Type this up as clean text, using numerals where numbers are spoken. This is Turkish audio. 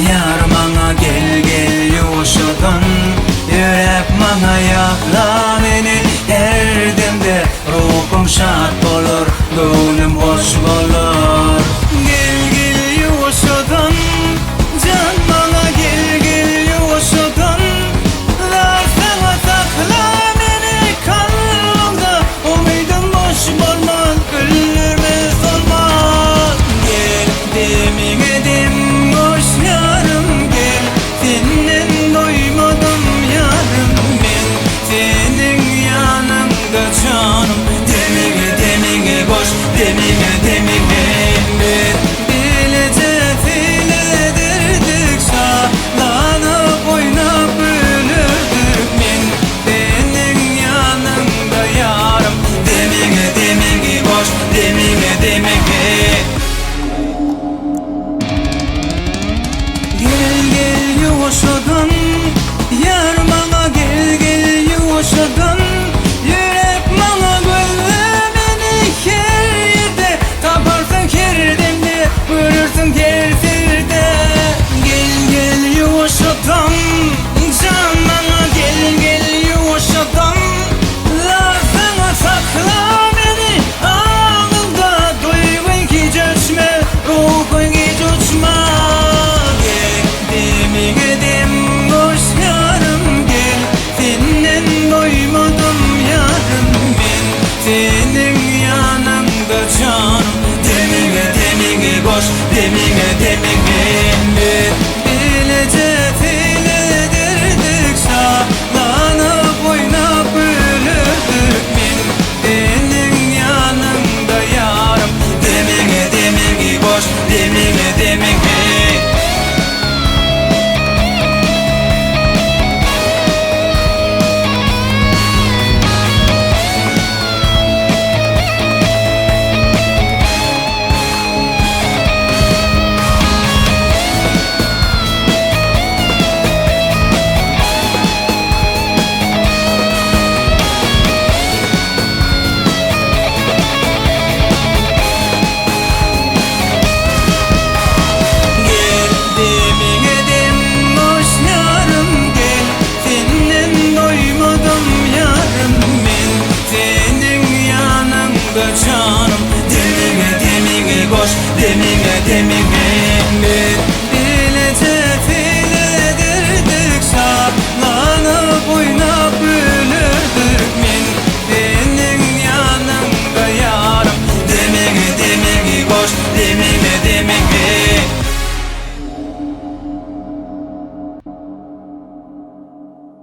Yar bana gel gel yumuşadan, yürek bana yakla beni. Her demde ruhum şad olur, gönlüm hoş olur. Gel gel yumuşadan, can bana gel gel yumuşadan. Lar sana sakla beni kalbimde, umidim boş olmaz, güllerime solmaz. Gel demine dem demine demine